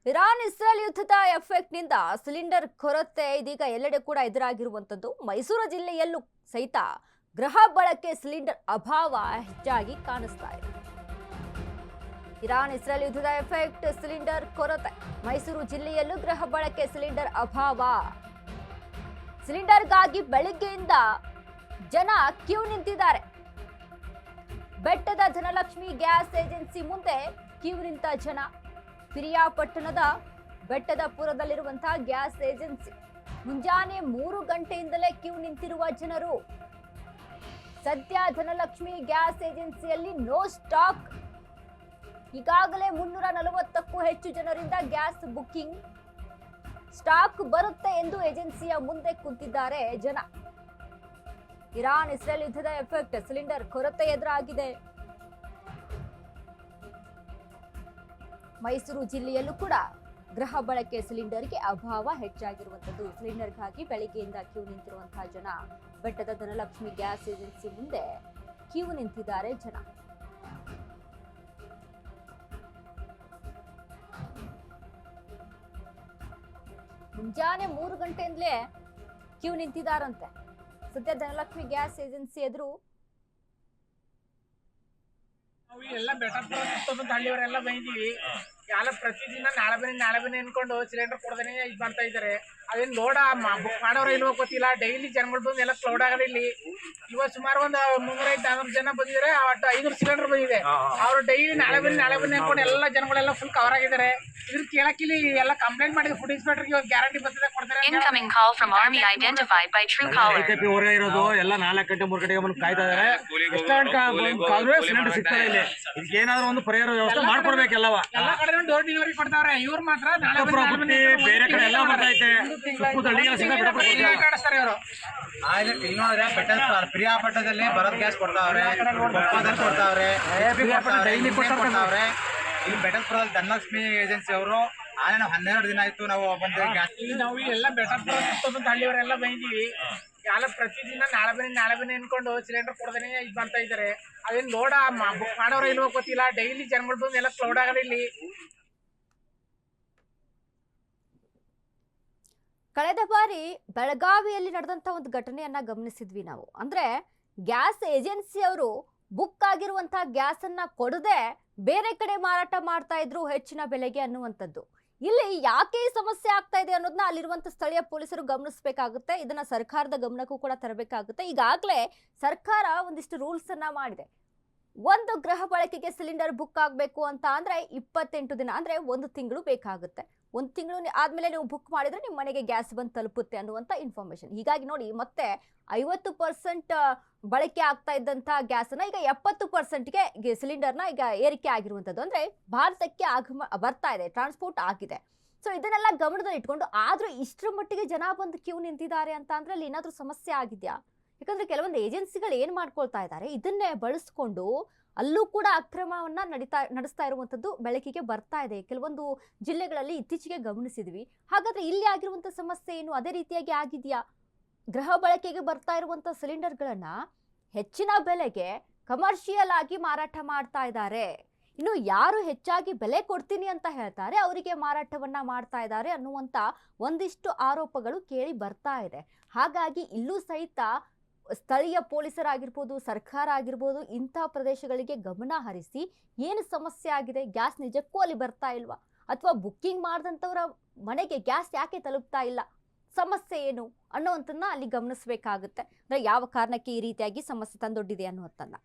Iran Israel ಯುದ್ಧದ effect ನಿಂದ cylinder ಕೊರತೆ ಇದೀಗ ಎಲ್ಲೆಡೆ ಕೂಡ ಎದುರಾಗಿರುವಂತದ್ದು. ಮೈಸೂರು ಜಿಲ್ಲೆಯಲ್ಲೂ ಸಹಿತ ಗೃಹ ಬಳಕೆ ಸಿಲಿಂಡರ್ ಅಭಾವ ಹೆಚ್ಚಾಗಿ ಕಾಣಿಸ್ತಾ ಇದೆ. ಇರಾನ್ ಇಸ್ರೇಲ್ ಯುದ್ಧದ ಎಫೆಕ್ಟ್ ಸಿಲಿಂಡರ್ ಕೊರತೆ. ಮೈಸೂರು ಜಿಲ್ಲೆಯಲ್ಲೂ ಗೃಹ ಬಳಕೆ ಸಿಲಿಂಡರ್ ಅಭಾವ. ಸಿಲಿಂಡರ್ಗಾಗಿ ಬೆಳಗ್ಗೆಯಿಂದ ಜನ ಕ್ಯೂ ನಿಂತಿದ್ದಾರೆ. ಬೆಟ್ಟದ ಧನಲಕ್ಷ್ಮಿ ಗ್ಯಾಸ್ ಏಜೆನ್ಸಿ ಮುಂದೆ ಕ್ಯೂ ನಿಂತ ಜನ. ಪಿರಿಯಾಪಟ್ಟಣದ ಬೆಟ್ಟದಪುರದಲ್ಲಿರುವಂತಹ ಗ್ಯಾಸ್ ಏಜೆನ್ಸಿ ಮುಂಜಾನೆ 3 ಗಂಟೆಯಿಂದಲೇ ಕ್ಯೂ ನಿಂತಿರುವ ಜನರು. ಸದ್ಯ ಧನಲಕ್ಷ್ಮಿ ಗ್ಯಾಸ್ ಏಜೆನ್ಸಿಯಲ್ಲಿ ನೋ ಸ್ಟಾಕ್. ಈಗಾಗಲೇ 340ಕ್ಕೂ ಹೆಚ್ಚು ಜನರಿಂದ ಗ್ಯಾಸ್ ಬುಕ್ಕಿಂಗ್. ಸ್ಟಾಕ್ ಬರುತ್ತೆ ಎಂದು ಏಜೆನ್ಸಿಯ ಮುಂದೆ ಕುಂತಿದ್ದಾರೆ ಜನ. ಇರಾನ್ ಇಸ್ರೇಲ್ ಯುದ್ಧದ ಎಫೆಕ್ಟ್ ಸಿಲಿಂಡರ್ ಕೊರತೆ ಎದುರಾಗಿದೆ. ಮೈಸೂರು ಜಿಲ್ಲೆಯಲ್ಲೂ ಕೂಡ ಗೃಹ ಬಳಕೆ ಸಿಲಿಂಡರ್ಗೆ ಅಭಾವ ಹೆಚ್ಚಾಗಿರುವಂತದ್ದು. ಸಿಲಿಂಡರ್ಗಾಗಿ ಬೆಳಗ್ಗೆಯಿಂದ ಕ್ಯೂ ನಿಂತಿರುವಂತಹ ಜನ ಬೆಟ್ಟದ ಧನಲಕ್ಷ್ಮಿ ಗ್ಯಾಸ್ ಏಜೆನ್ಸಿ ಮುಂದೆ ಕ್ಯೂ ನಿಂತಿದ್ದಾರೆ ಜನ. ಮುಂಜಾನೆ 3 ಗಂಟೆಯಿಂದಲೇ ಕ್ಯೂ ನಿಂತಿದ್ದಾರಂತೆ. ಸದ್ಯ ಧನಲಕ್ಷ್ಮಿ ಗ್ಯಾಸ್ ಏಜೆನ್ಸಿ ಎದುರು ಎಲ್ಲ ಬೆಟ್ಟದ ಹಳ್ಳಿಯವರೆಲ್ಲ ಬಂದಿದ್ದೀವಿ. ಎಲ್ಲ ಪ್ರತಿದಿನ ನಾಳೆ ಬನ್ನಿ ಅನ್ಕೊಂಡು ಸಿಲಿಂಡರ್ ಕೊಡದೇ ಇದು ಮಾಡ್ತಾ ಇದ್ದಾರೆ. ಅದೇನು ಲೋಡ್ ಬುಕ್ ಮಾಡೋರು ಇಲ್ವೋ ಗೊತ್ತಿಲ್ಲ. ಡೈಲಿ ಜನಗಳು ಬಂದು ಎಲ್ಲ ಲೋಡ್ ಆಗಲ್ಲ ಇಲ್ಲಿ. ಇವತ್ತು ಸುಮಾರು ಒಂದು 300-400 ಜನ ಬಂದಿದ್ದಾರೆ. 5 ಸಿಲಿಂಡರ್ ಬಂದಿದೆ. ಅವರು ಡೈಲಿ ನಾಳೆ ಬನ್ನಿ ಅನ್ಕೊಂಡು ಎಲ್ಲ ಜನಗಳೆಲ್ಲ ಫುಲ್ ಕವರ್ ಆಗಿದ್ದಾರೆ. ಇದ್ರ ಕೇಳಕ್ಕಿಲ್ಲಿ ಎಲ್ಲ ಕಂಪ್ಲೇಂಟ್ ಮಾಡಿದ ಫುಡ್ ಇನ್ಸ್ಪೆಕ್ಟರ್ಗೆ ಇವತ್ತು ಗ್ಯಾರಂಟಿ ಬರ್ತದೆ ಕೊಡ್ತಾರೆ. Incoming call from Army identified by Truecaller. ಹೊರಗೆ ಇರೋದು ಎಲ್ಲ 4 ಗಂಟೆ 3 ಗಂಟೆಗೆ ಬಂದು ಕಾಯ್ತಾ ಇದಾರೆ. ಎಷ್ಟು ಸಿಲಿಂಡರ್ ಸಿಗ್ತಾರೆ ಇಲ್ಲಿ. ಇದಕ್ಕೆ ಏನಾದ್ರು ಒಂದು ಪರಿಹಾರ ವ್ಯವಸ್ಥೆ ಮಾಡ್ಕೊಡ್ಬೇಕೆಲ್ಲವ. ಎಲ್ಲ ಕಡೆ ಡೋರ್ ಡೆಲಿವರಿ ಕೊಡ್ತಾವ್ರೆ. ಇವ್ರು ಮಾತ್ರ ಬೇರೆ ಕಡೆ ಎಲ್ಲ ಬರ್ತೈತೆ. ಇನ್ನೋದ್ರೆ ಪ್ರಿಯಾಪಟ್ಟಣದಲ್ಲಿ ಬರೋದ್ ಗ್ಯಾಸ್ ಕೊಡ್ತಾವ್ರೆ, ಕೊಡ್ತಾವ್ರೆ, ಕೊಡ್ತಾವ್ರೆ. ಇಲ್ಲಿ ಬೆಟ್ಟದಪುರದಲ್ಲಿ ಧನಲಕ್ಷ್ಮಿ ಏಜೆನ್ಸಿ ಅವರು ಆನೆ 12 ದಿನ ಆಯ್ತು ನಾವು ಬಂದು ಗ್ಯಾಸ್. ನಾವು ಎಲ್ಲ ಬೆಟ್ಟದ ಹಳ್ಳಿಯವರೆಲ್ಲ ಬಂದಿದ್ದೀವಿ. ಎಲ್ಲ ಪ್ರತಿದಿನ ನಾಳೆ ಬನ್ನಿ ಅನ್ಕೊಂಡು ಸಿಲಿಂಡರ್ ಕೊಡದೇ ಇದು ಮಾಡ್ತಾ ಇದ್ದಾರೆ. ಅದೇನು ಲೋಡ್ ಬುಕ್ ಮಾಡೋರು ಇಲ್ವೋ ಗೊತ್ತಿಲ್ಲ. ಡೈಲಿ ಜನಗಳು ಬಂದು ಎಲ್ಲ ಲೋಡ್ ಆಗಲ್ಲ ಇಲ್ಲಿ. ಕಳೆದ ಬಾರಿ ಬೆಳಗಾವಿಯಲ್ಲಿ ನಡೆದಂತ ಒಂದು ಘಟನೆಯನ್ನ ಗಮನಿಸಿದ್ವಿ ನಾವು. ಅಂದ್ರೆ ಗ್ಯಾಸ್ ಏಜೆನ್ಸಿ ಅವರು ಬುಕ್ ಆಗಿರುವಂತಹ ಗ್ಯಾಸ್ ಅನ್ನ ಕೊಡದೆ ಬೇರೆ ಕಡೆ ಮಾರಾಟ ಮಾಡ್ತಾ ಇದ್ರು ಹೆಚ್ಚಿನ ಬೆಲೆಗೆ ಅನ್ನುವಂಥದ್ದು. ಇಲ್ಲಿ ಯಾಕೆ ಈ ಸಮಸ್ಯೆ ಆಗ್ತಾ ಇದೆ ಅನ್ನೋದನ್ನ ಅಲ್ಲಿರುವಂತ ಸ್ಥಳೀಯ ಪೊಲೀಸರು ಗಮನಿಸಬೇಕಾಗುತ್ತೆ. ಇದನ್ನ ಸರ್ಕಾರದ ಗಮನಕ್ಕೂ ಕೂಡ ತರಬೇಕಾಗುತ್ತೆ. ಈಗಾಗಲೇ ಸರ್ಕಾರ ಒಂದಿಷ್ಟು ರೂಲ್ಸ್ ಅನ್ನ ಮಾಡಿದೆ. ಒಂದು ಗೃಹ ಬಳಕೆಗೆ ಸಿಲಿಂಡರ್ ಬುಕ್ ಆಗಬೇಕು ಅಂತ ಅಂದ್ರೆ 28 ದಿನ ಅಂದ್ರೆ 1 ತಿಂಗಳು ಬೇಕಾಗುತ್ತೆ. 1 ತಿಂಗಳು ಆದ್ಮೇಲೆ ನೀವು ಬುಕ್ ಮಾಡಿದ್ರೆ ನಿಮ್ಮ ಮನೆಗೆ ಗ್ಯಾಸ್ ಬಂದು ತಲುಪುತ್ತೆ ಅನ್ನುವಂಥ ಇನ್ಫಾರ್ಮೇಶನ್. ಹೀಗಾಗಿ ನೋಡಿ ಮತ್ತೆ 50% ಬಳಕೆ ಆಗ್ತಾ ಇದ್ದಂಥ ಗ್ಯಾಸನ್ನ ಈಗ 70%ಗೆ ಸಿಲಿಂಡರ್ನ ಈಗ ಏರಿಕೆ ಆಗಿರುವಂಥದ್ದು. ಅಂದ್ರೆ ಭಾರತಕ್ಕೆ ಬರ್ತಾ ಇದೆ, ಟ್ರಾನ್ಸ್ಪೋರ್ಟ್ ಆಗಿದೆ. ಸೊ ಇದನ್ನೆಲ್ಲ ಗಮನದಲ್ಲಿ ಇಟ್ಕೊಂಡು ಆದ್ರೂ ಇಷ್ಟರ ಮಟ್ಟಿಗೆ ಜನ ಬಂದು ಕ್ಯೂ ನಿಂತಿದ್ದಾರೆ ಅಂತ ಅಂದ್ರೆ ಅಲ್ಲಿ ಏನಾದ್ರೂ ಸಮಸ್ಯೆ ಆಗಿದೆಯಾ? ಯಾಕಂದ್ರೆ ಕೆಲವೊಂದು ಏಜೆನ್ಸಿಗಳು ಏನ್ ಮಾಡ್ಕೊಳ್ತಾ ಇದ್ದಾರೆ, ಇದನ್ನೇ ಬಳಸ್ಕೊಂಡು ಅಲ್ಲೂ ಕೂಡ ಅಕ್ರಮವನ್ನ ನಡೆಸ್ತಾ ಇರುವಂತದ್ದು ಬೆಳಕಿಗೆ ಬರ್ತಾ ಇದೆ. ಕೆಲವೊಂದು ಜಿಲ್ಲೆಗಳಲ್ಲಿ ಇತ್ತೀಚೆಗೆ ಗಮನಿಸಿದ್ವಿ. ಹಾಗಾದ್ರೆ ಇಲ್ಲಿ ಆಗಿರುವಂತ ಸಮಸ್ಯೆ ಏನು ಅದೇ ರೀತಿಯಾಗಿ ಆಗಿದೆಯಾ? ಗೃಹ ಬಳಕೆಗೆ ಬರ್ತಾ ಇರುವಂತ ಸಿಲಿಂಡರ್ಗಳನ್ನ ಹೆಚ್ಚಿನ ಬೆಲೆಗೆ ಕಮರ್ಷಿಯಲ್ ಆಗಿ ಮಾರಾಟ ಮಾಡ್ತಾ ಇದ್ದಾರೆ. ಇನ್ನು ಯಾರು ಹೆಚ್ಚಾಗಿ ಬೆಲೆ ಕೊಡ್ತೀನಿ ಅಂತ ಹೇಳ್ತಾರೆ ಅವರಿಗೆ ಮಾರಾಟವನ್ನ ಮಾಡ್ತಾ ಇದ್ದಾರೆ ಅನ್ನುವಂತ ಒಂದಿಷ್ಟು ಆರೋಪಗಳು ಕೇಳಿ ಬರ್ತಾ ಇದೆ. ಹಾಗಾಗಿ ಇಲ್ಲೂ ಸಹಿತ ಸ್ಥಳೀಯ ಪೊಲೀಸರಾಗಿರ್ಬೋದು, ಸರ್ಕಾರ ಆಗಿರ್ಬೋದು, ಇಂಥ ಪ್ರದೇಶಗಳಿಗೆ ಗಮನ ಹರಿಸಿ ಏನು ಸಮಸ್ಯೆ ಆಗಿದೆ, ಗ್ಯಾಸ್ ನಿಜಕ್ಕೂ ಅಲ್ಲಿ ಬರ್ತಾ ಇಲ್ವಾ, ಅಥವಾ ಬುಕ್ಕಿಂಗ್ ಮಾಡಿದಂಥವ್ರ ಮನೆಗೆ ಗ್ಯಾಸ್ ಯಾಕೆ ತಲುಪ್ತಾ ಇಲ್ಲ, ಸಮಸ್ಯೆ ಏನು ಅನ್ನೋವಂಥನ್ನ ಅಲ್ಲಿ ಗಮನಿಸಬೇಕಾಗುತ್ತೆ. ಅಂದರೆ ಯಾವ ಕಾರಣಕ್ಕೆ ಈ ರೀತಿಯಾಗಿ ಸಮಸ್ಯೆ ತಂದೊಡ್ಡಿದೆ ಅನ್ನುವಂಥನ್ನ.